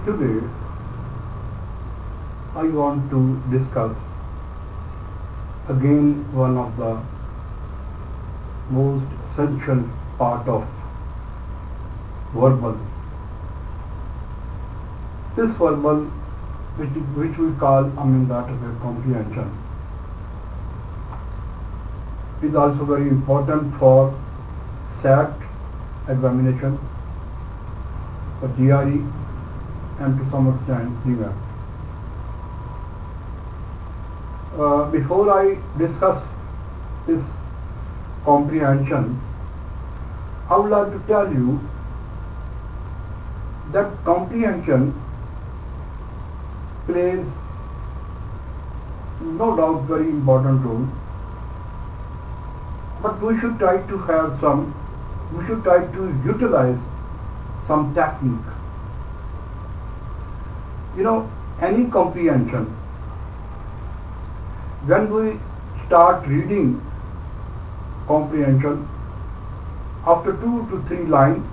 Today I want to discuss again one of the most essential part of verbal. This verbal which we call that of a comprehension is also very important for SAT examination, for GRE and to some extent GMAT. Before I discuss this comprehension, I would like to tell you that comprehension plays no doubt very important role, but we should try to utilize some technique. Any comprehension, when we start reading comprehension, after 2 to 3 lines,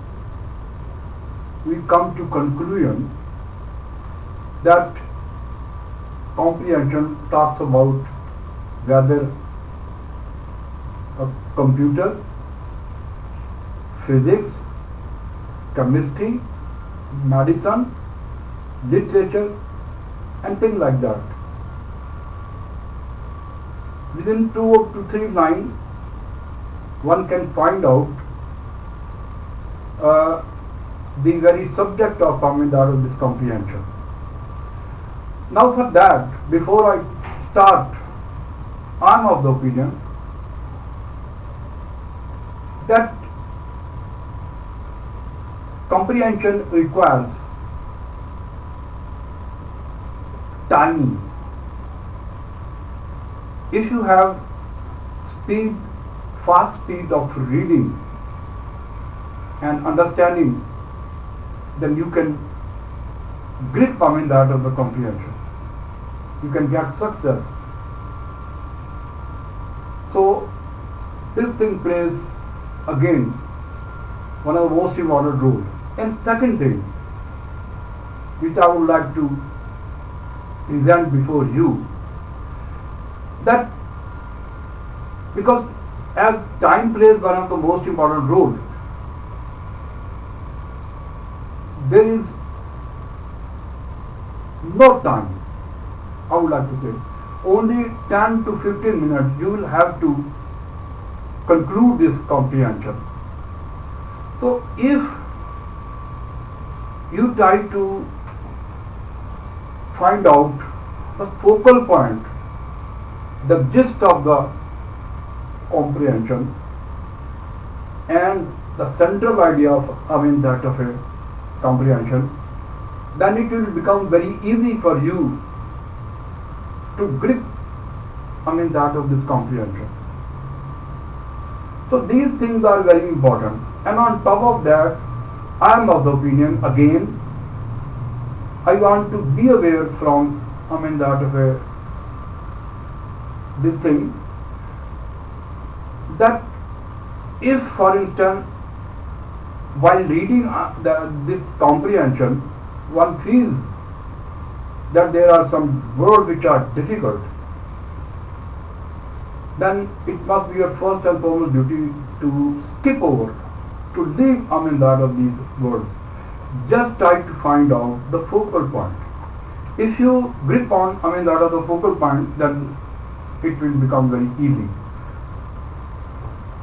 we come to conclusion that comprehension talks about whether a computer, physics, chemistry, medicine, literature, and things like that. Within 2 to 3 lines, one can find out the very subject of this comprehension. Now for that, before I start, I am of the opinion that comprehension requires timing. If you have fast speed of reading and understanding, then you can grip that of the comprehension. You can get success. So this thing plays again one of the most important roles. And second thing, which I would like to present before you, that because as time plays one of the most important roles, there is no time. I would like to say only 10 to 15 minutes you will have to conclude this comprehension. So if you try to find out the focal point, the gist of the comprehension and the central idea of that of a comprehension, then it will become very easy for you to grip that of this comprehension. So these things are very important, and on top of that, I am of the opinion again, I want to be aware from that of a this thing, that if for instance while reading this comprehension, one feels that there are some words which are difficult, then it must be your first and foremost duty to skip over, to leave that of these words. Just try to find out the focal point. If you grip on that of the focal point, then it will become very easy.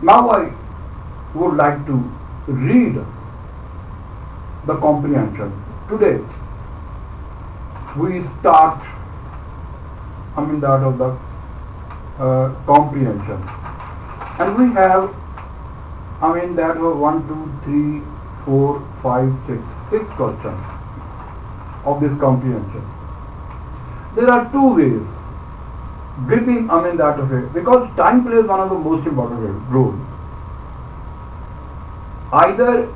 Now I would like to read the comprehension. Today we start that of the comprehension, and we have that were 1, 2, 3, 4, 5, 6 questions of this comprehension. There are 2 ways gripping that of it, because time plays one of the most important role. Either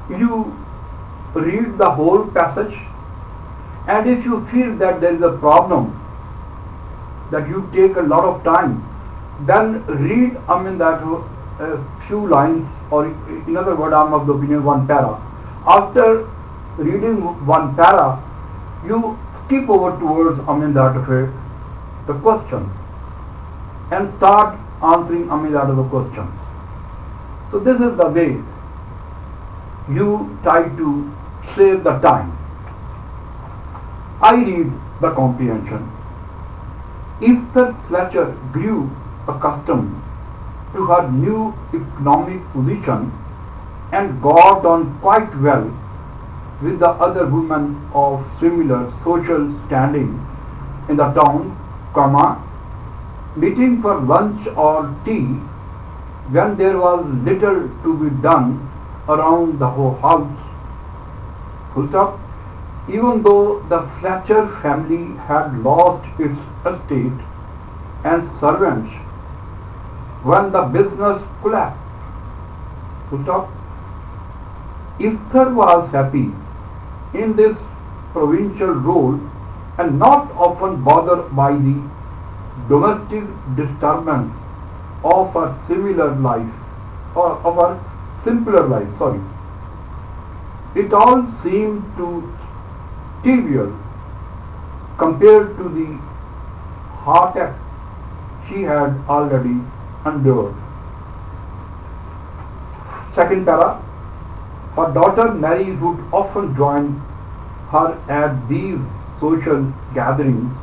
you read the whole passage, and if you feel that there is a problem, that you take a lot of time, then read that few lines, or in other words, I am of the opinion, one para. After reading one para, You skip over towards that of it, the questions, and start answering that of the questions. So this is the way you try to save the time. I read the comprehension. Esther Fletcher grew accustomed to her new economic position and got on quite well with the other women of similar social standing in the town, meeting for lunch or tea when there was little to be done around the whole house. Full stop. Even though the Fletcher family had lost its estate and servants when the business collapsed. Full stop. Esther was happy in this provincial role and not often bothered by the domestic disturbance of her similar life or of her simpler life. It all seemed too trivial compared to the heartache she had already endured. Second para. Her daughter Mary would often join her at these social gatherings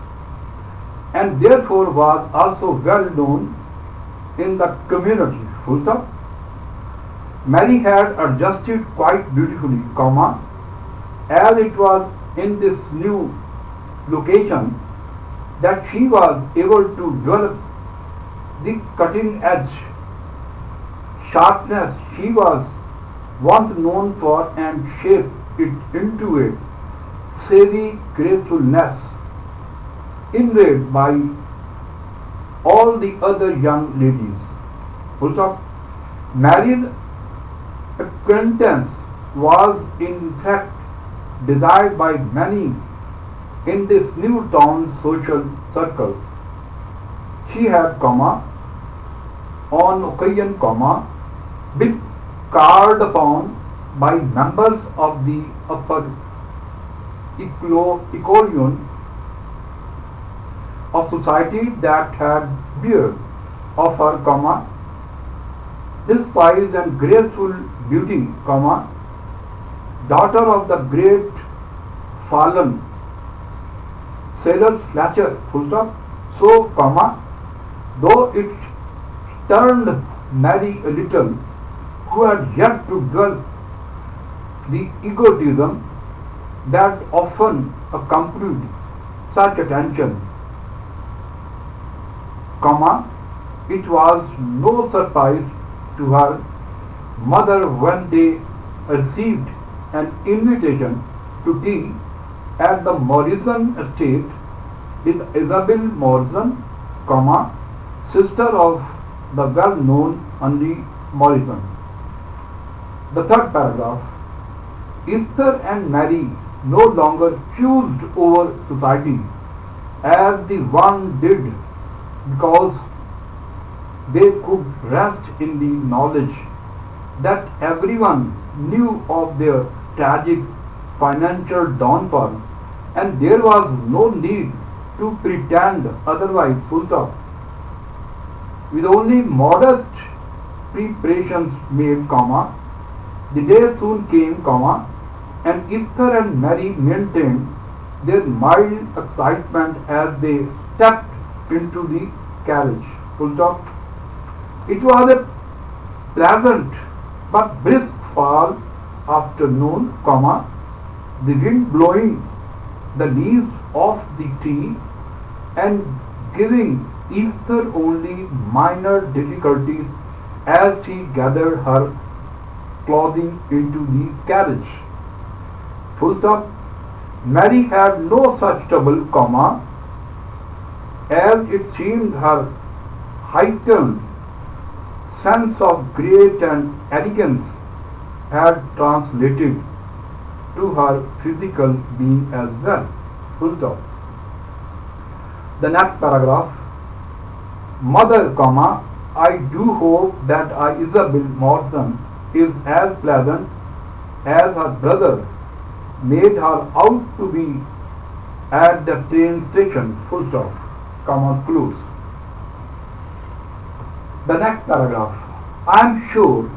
and therefore was also well known in the community. Full stop. Mary had adjusted quite beautifully, as it was in this new location that she was able to develop the cutting edge sharpness she was once known for and shape it into a savvy gracefulness envied by all the other young ladies. Full stop. Mary's acquaintance was in fact desired by many in this new town social circle. She had, on occasion, been called upon by members of the upper echelon of society that had beard of her, this wise and graceful beauty, daughter of the great fallen sailor Fletcher, full stop. So, though it turned Mary a little, who had yet to develop the egotism that often accompanied such attention, it was no surprise to her mother when they received an invitation to tea at the Morrison estate with Isabel Morrison, sister of the well-known Henry Morrison. The third paragraph. Esther and Mary no longer fused over society as the one did because they could rest in the knowledge that everyone knew of their tragic financial downfall and there was no need to pretend otherwise. Full stop. With only modest preparations made, the day soon came, and Esther and Mary maintained their mild excitement as they stepped into the carriage. Full stop. It was a pleasant but brisk fall afternoon, the wind blowing the leaves off the tree and giving Esther only minor difficulties as she gathered her clothing into the carriage. Full stop. Mary had no such trouble, as it seemed her heightened sense of grace and elegance had translated to her physical being as well. Full stop. The next paragraph. Mother, I do hope that Isabel Morrison is as pleasant as her brother made her out to be at the train station, full stop, comma close. The next paragraph. I am sure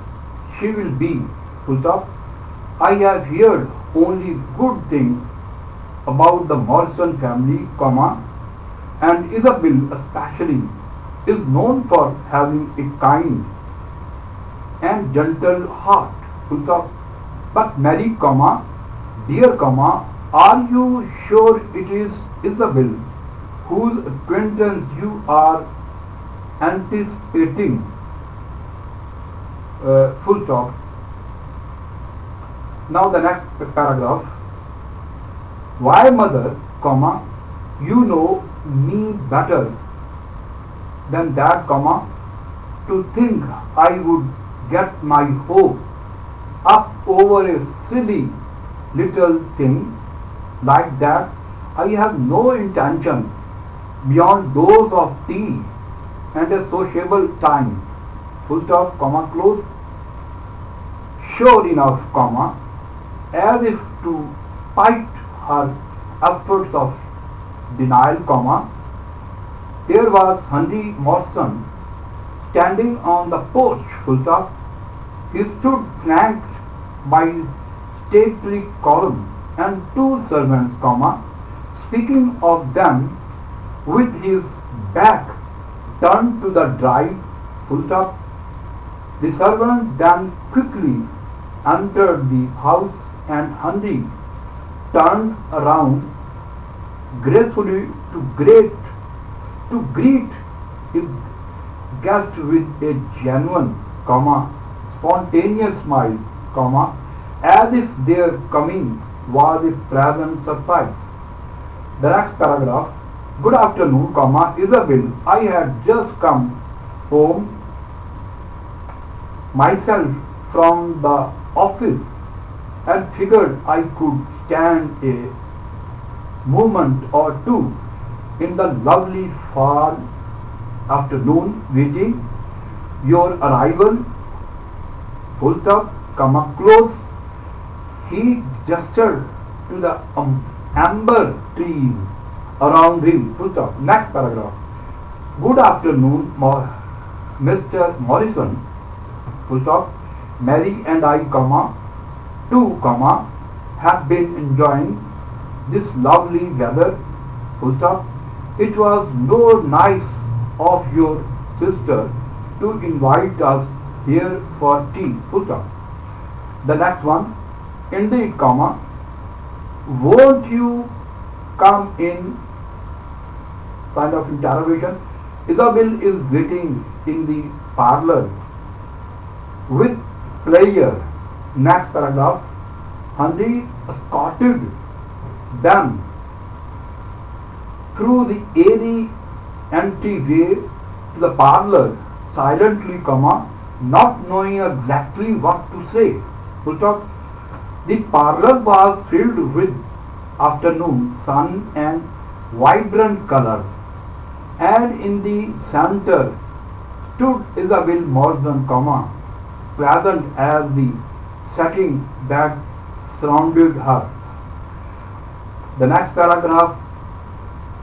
she will be, full stop. I have heard only good things about the Morrison family, comma, and Isabel especially is known for having a kind and gentle heart, full stop. But Mary, comma, dear, comma, are you sure it is Isabel whose acquaintance you are anticipating, full stop. Now the next paragraph. Why, mother, comma, you know me better than that, comma, to think I would get my hope up over a silly little thing like that. I have no intention beyond those of tea and a sociable time, full stop, comma close. Sure enough, comma, as if to fight her efforts of denial, comma, there was Henry Morrison standing on the porch, full stop. He stood flanked by stately column and two servants, comma, speaking of them with his back turned to the drive, full stop. The servant then quickly entered the house and Henry turned around gracefully to greet his guest with a genuine, comma, spontaneous smile, comma, as if their coming was a pleasant surprise. The next paragraph. Good afternoon, comma, Isabel. I had just come home myself from the office and figured I could stand a moment or two in the lovely fall afternoon waiting your arrival, full stop, comma close. He gestured to the amber trees around him, full stop. Next paragraph. Good afternoon, Mr. Morrison, full stop. Mary and I, comma, too, comma, have been enjoying this lovely weather, full stop. It was no nice of your sister to invite us here for tea, full stop. The next one. Indeed, comma, won't you come in, sign of interrogation. Isabel is waiting in the parlor with pleasure. Next paragraph. Henry escorted them through the airy entryway to the parlor, silently, comma, not knowing exactly what to say, full stop. The parlor was filled with afternoon sun and vibrant colors, and in the center stood Isabel Morrison, comma, pleasant as the setting that surrounded her. The next paragraph.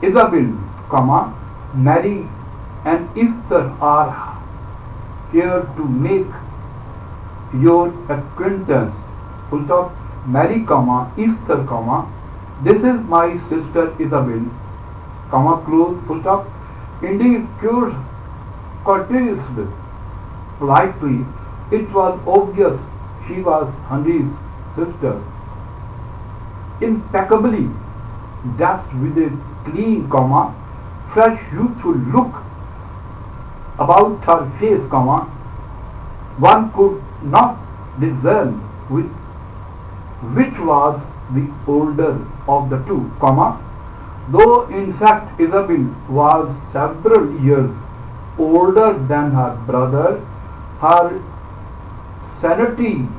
Isabel, comma, Mary and Esther are here to make your acquaintance, full stop. Mary, comma, Esther, comma, this is my sister Isabel, comma close, full stop. Indeed, courteously, politely, it was obvious she was Henry's sister. Impeccably dressed with a clean, comma, fresh youthful look about her face, comma, one could not discern which was the older of the two, comma, though in fact Isabel was several years older than her brother. Her satiny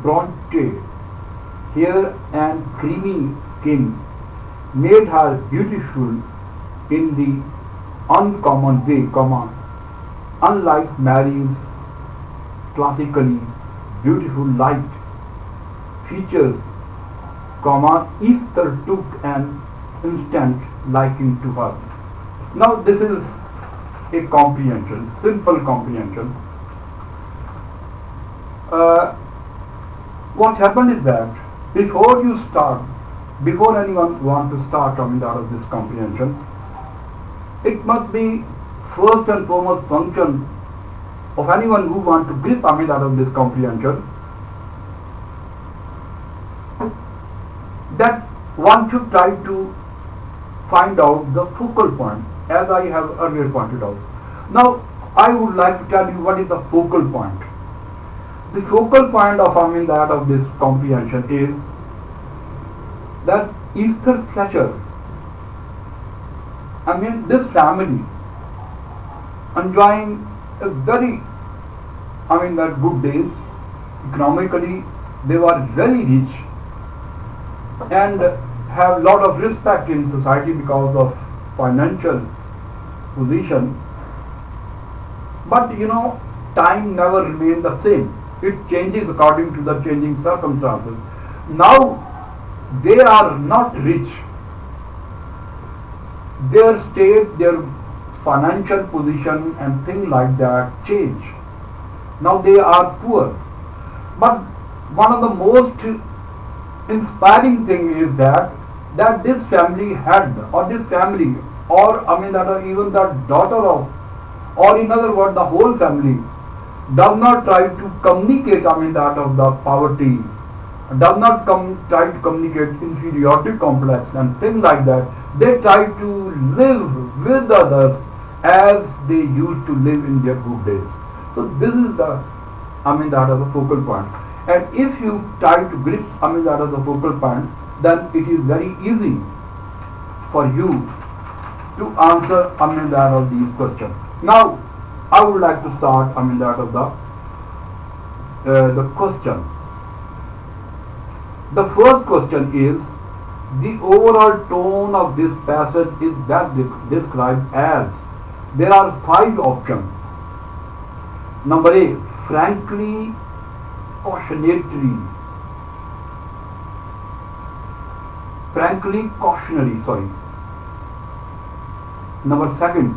blonde hair and creamy skin made her beautiful in the uncommon way, comma, unlike Mary's classically beautiful light features, Esther took an instant liking to her. Now this is a comprehension, simple comprehension. Uh, what happened is that before you start, before anyone want to start coming out of this comprehension, it must be first and foremost function of anyone who want to grip out of this comprehension, that one should try to find out the focal point, as I have earlier pointed out. Now I would like to tell you what is the focal point. The focal point of that of this comprehension is that Esther Fletcher, this family enjoying a very that good days economically. They were very rich and have lot of respect in society because of financial position. But time never remains the same. It changes according to the changing circumstances. Now they are not rich. Their state, their financial position and things like that change. Now they are poor. But one of the most inspiring thing is that this family had, or this family, or that even the daughter of, or in other words the whole family, does not try to communicate that of the poverty, does not try to communicate inferiority complex and things like that. They try to live with others as they used to live in their good days. So this is the that of the focal point. And if you try to grip that of the focal point, then it is very easy for you to answer that of these questions. Now I would like to start that of the question. The first question is, the overall tone of this passage is best described as, there are 5 options. Number A, frankly cautionary. Number 2,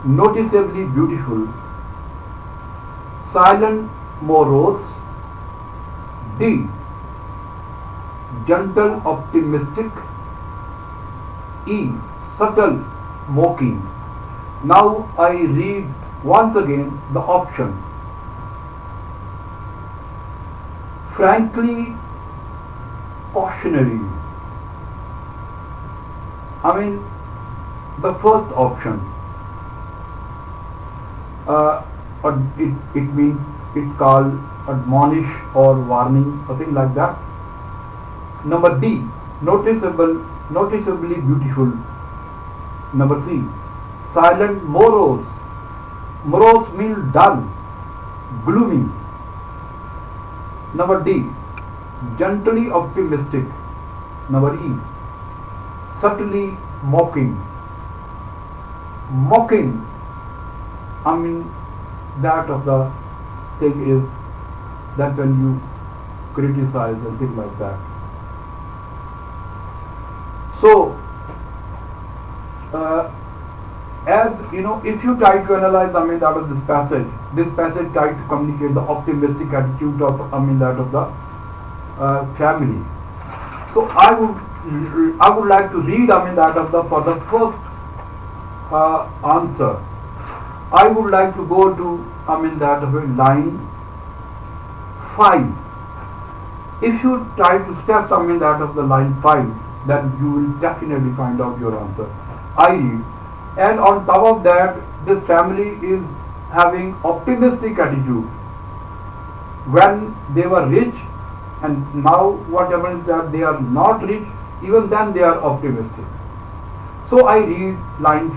noticeably beautiful. Silent, morose. D, gentle, optimistic. E, subtle, mocking. Now I read once again the option. Frankly cautionary. The first option. It means it called admonish or warning, something like that. Number D, noticeably beautiful. Number C, silent, morose. Morose means dull, gloomy. Number D, gently optimistic. Number E, subtly mocking. Mocking, that of the thing is that when you criticize and things like that. So, as if you try to analyze out of this passage try to communicate the optimistic attitude of that of the family. So I would like to read that of the, for the first answer. I would like to go to that of line 5. If you try to step that of the line 5, then you will definitely find out your answer. I read, and on top of that, this family is having optimistic attitude. When they were rich, and now what happens is that they are not rich, even then they are optimistic. So I read line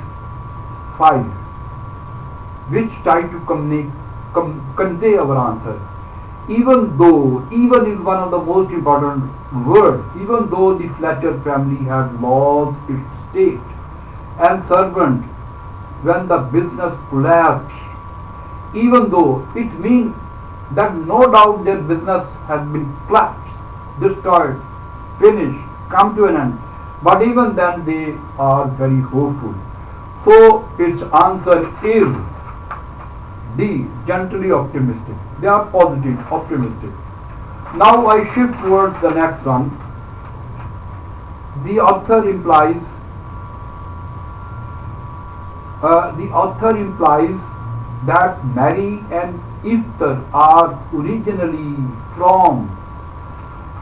5, which try to convey our answer. Even though, even is one of the most important words, even though the Fletcher family had lost its state and servant when the business collapsed, even though it means that no doubt their business has been collapsed, destroyed, finished, come to an end. But even then they are very hopeful. So its answer is D, gently optimistic. They are positive, optimistic. Now I shift towards the next one. The author implies that Mary and Esther are originally from.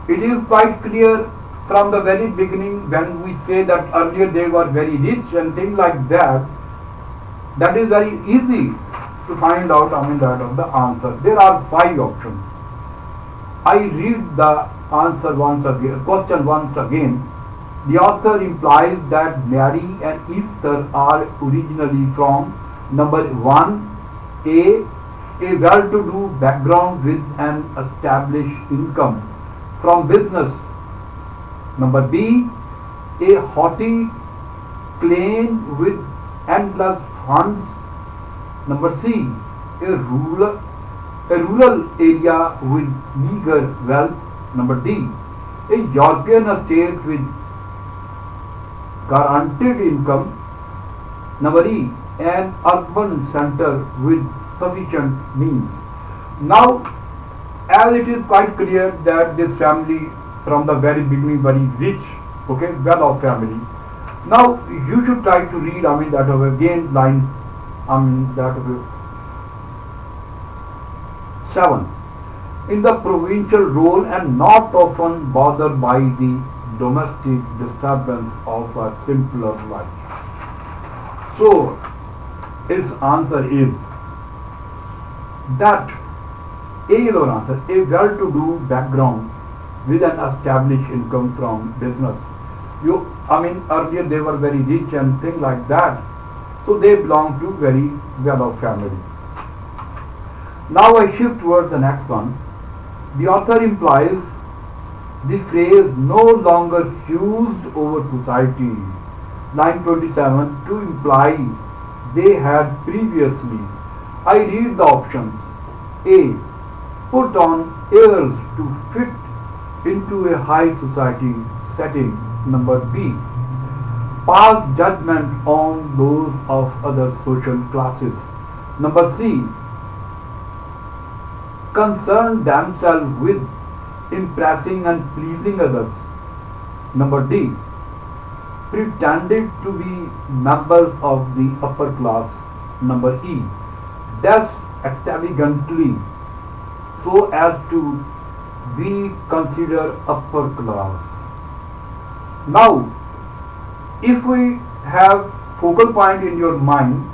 It is quite clear from the very beginning when we say that earlier they were very rich and things like that. That is very easy to find out that of the answer. There are 5 options. I read the answer once again, question once again. The author implies that Mary and Esther are originally from number 1, A well-to-do background with an established income from business. Number B, a haughty clan with endless funds. Number C, a rural area with meager wealth. Number D, a European estate with guaranteed income. Number E, an urban center with sufficient means. Now, as it is quite clear that this family from the very beginning very rich, okay, well-off family. Now you should try to read that of again line that of 7. In the provincial role and not often bothered by the domestic disturbance of a simpler life. So its answer is that A is our answer. A well-to-do background with an established income from business. Earlier they were very rich and things like that. So they belong to very well-off family. Now I shift towards the next one. The author implies the phrase no longer fused over society. Line 27 to imply they had previously. I read the options. A, put on airs to fit into a high society setting. Number B, pass judgment on those of other social classes. Number C, concern themselves with impressing and pleasing others. Number D, pretended to be members of the upper class. Number E, dress extravagantly so as to be considered upper class. Now, if we have focal point in your mind,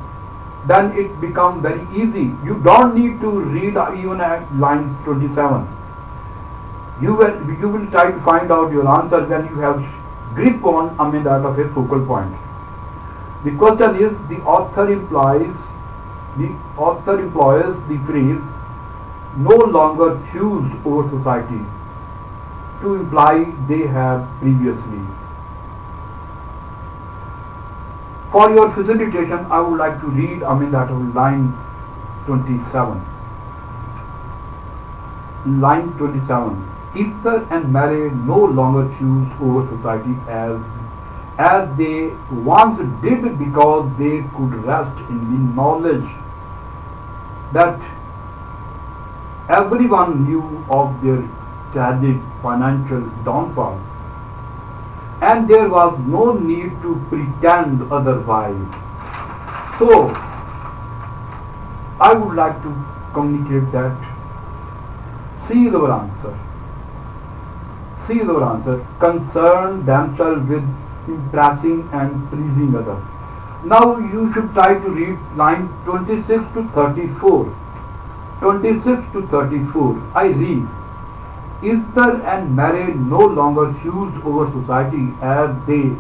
then it becomes very easy. You don't need to read even at lines 27. You will try to find out your answer when you have grip on that of a focal point. The question is, the author employs the phrase no longer fused over society to imply they have previously. For your facilitation, I would like to read that of line 27. Line 27. Esther and Mary no longer fused over society as they once did because they could rest in the knowledge that everyone knew of their tragic financial downfall, and there was no need to pretend otherwise. So, I would like to communicate that C is our answer. C is our answer. Concern themselves with impressing and pleasing others. Now you should try to read line 26 to 34. 26 to 34. I read. Esther and Mary no longer fused over society as they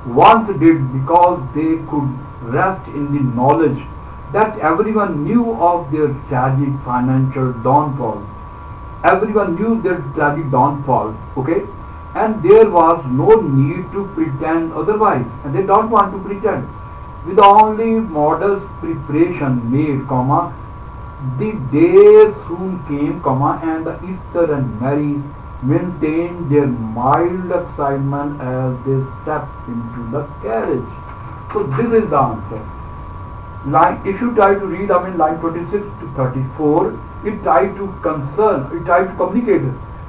once did because they could rest in the knowledge that everyone knew of their tragic financial downfall. Everyone knew their tragic downfall, okay? And there was no need to pretend otherwise. And they don't want to pretend. With only modest preparation made, The day soon came, and the Easter and Mary maintained their mild excitement as they stepped into the carriage. So this is the answer. If you try to read, line 26 to 34, it tried to communicate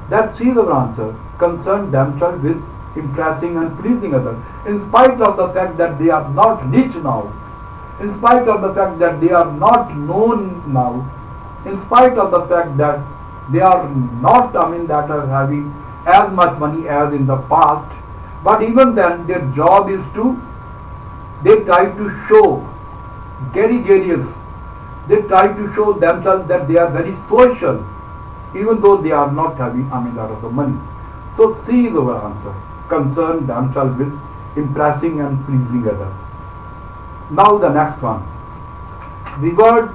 that she is our answer, concern themselves with impressing and pleasing others, in spite of the fact that they are not rich now, in spite of the fact that they are not known now, in spite of the fact that they are not, that are having as much money as in the past, but even then their job is to, they try to show gregarious, they try to show themselves that they are very social, even though they are not having, lot of the money. So C is our answer, concern themselves with impressing and pleasing others. Now the next one. The word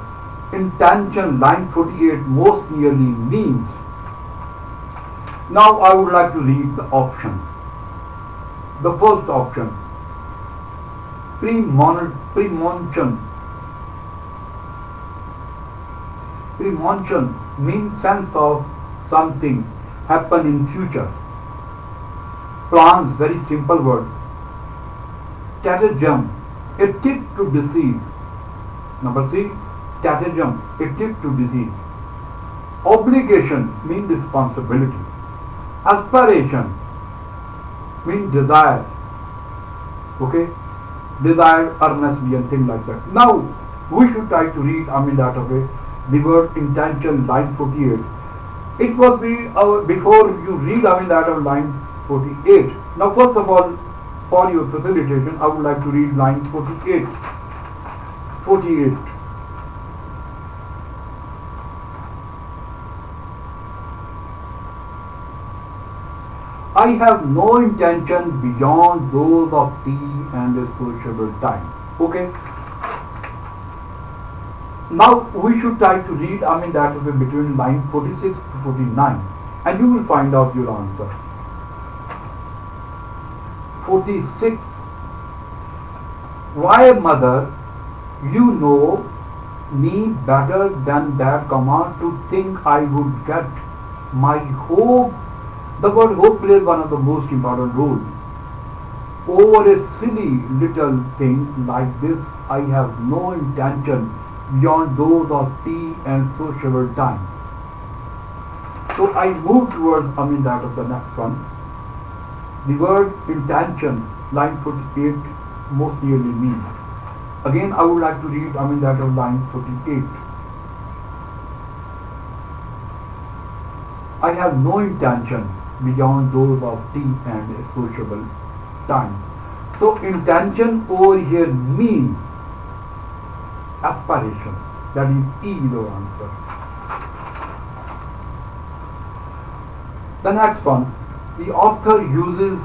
intention, line 48, most nearly means. Now I would like to read the option. The first option, premontion. Premontion means sense of something happen in future. Plans, very simple word. Stratagem, a tip to deceive. Number C, stratagem, a tip to deceive. Obligation means responsibility. Aspiration means desire. Okay, desire earnestly and things like that. Now we should try to read, that way, the word intention, line 48. It was before you read, that of line 48. Now first of all, for your facilitation, I would like to read line 48. 48. I have no intention beyond those of tea and a sociable time. Okay. Now we should try to read, that is between line 46 to 49, and you will find out your answer. 46. Why, mother, you know me better than that, to think I would get my hope. The word hope plays one of the most important roles. Over a silly little thing like this, I have no intention beyond those of tea and sociable time. So I move towards, that of the next one. The word intention, line 48, most nearly means. Again, I would like to read, that of line 48. I have no intention beyond those of tea and a sociable time. So intention over here means aspiration. That is E is our answer. The next one, the author uses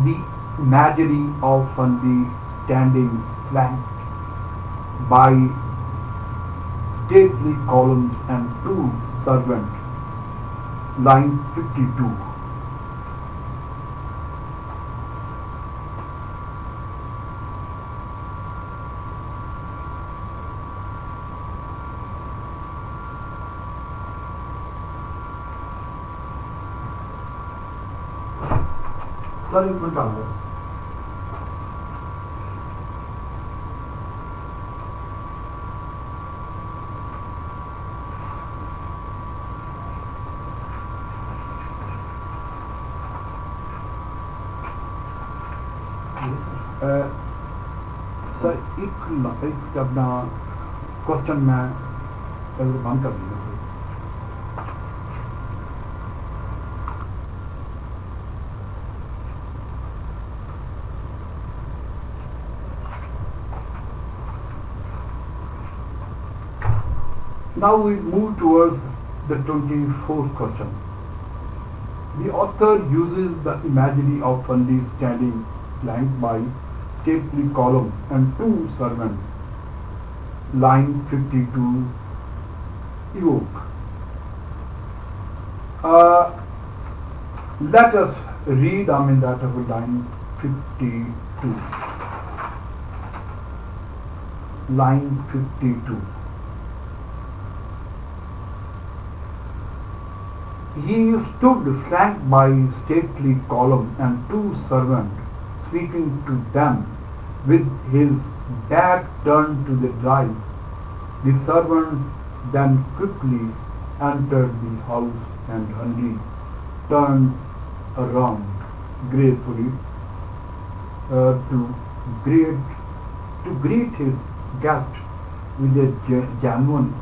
the imagery of Fundy standing flanked by stately columns and two servants. Line 52. Sir एक minute आ गया sir एक अपना question में बंद कर दीजिए Now we move towards the 24th question. The author uses the imagery of Fundy standing flanked by stately column and two servants. Line 52, evoke. Let us read that of line 52. Line 52. He stood flanked by stately column and two servants, speaking to them with his back turned to the drive. The servant then quickly entered the house and Henry turned around gracefully to greet his guest with a genuine,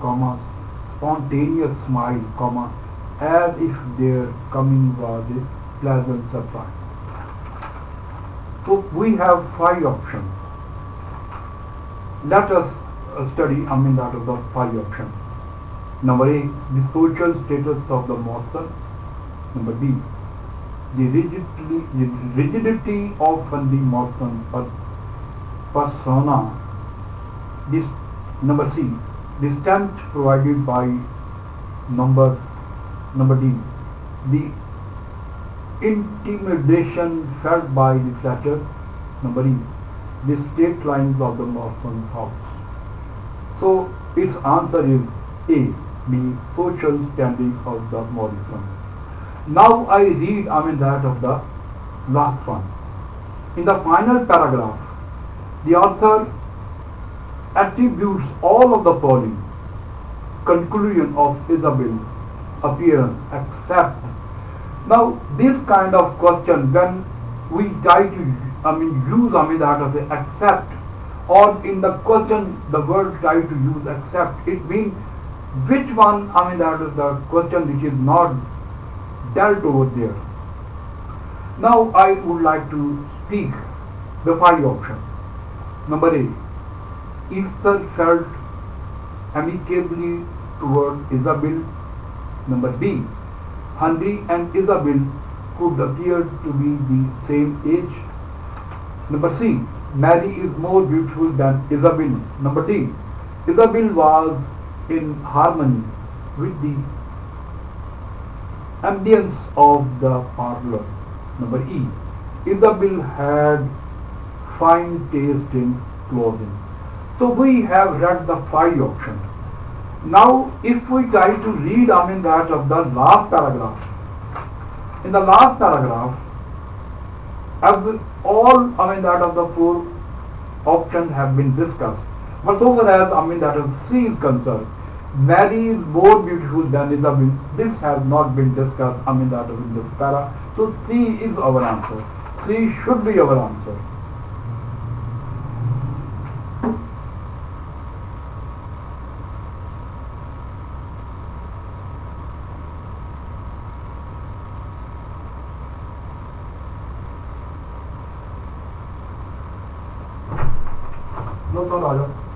spontaneous smile, as if their coming was a pleasant surprise. So we have five options. Let us study that of the five options. Number A, the social status of the Morrison. Number B, the rigidity of Henry Morrison persona. This number C, the strength provided by numbers. Number D, the intimidation felt by the flatter. Number E, the state lines of the Morrison's house. So its answer is A, the social standing of the Morrison. Now I read that of the last one. In the final paragraph, the author attributes all of the following: conclusion of Isabel appearance except. Now this kind of question, when we try to use that of the except, or in the question the word try to use except, it means which one that is the question which is not dealt over there. Now I would like to speak the five options. Number A, Esther felt amicably toward Isabel. Number B, Henry and Isabel could appear to be the same age. Number C, Mary is more beautiful than Isabel. Number D, Isabel was in harmony with the ambience of the parlor. Number E, Isabel had fine taste in clothing. So we have read the five options. Now if we try to read that of the last paragraph. In the last paragraph, all that of the four options have been discussed. But so far as that of C is concerned, Mary is more beautiful than Isabel. This has not been discussed that of in this para. So C is our answer. C should be our answer. No, sir,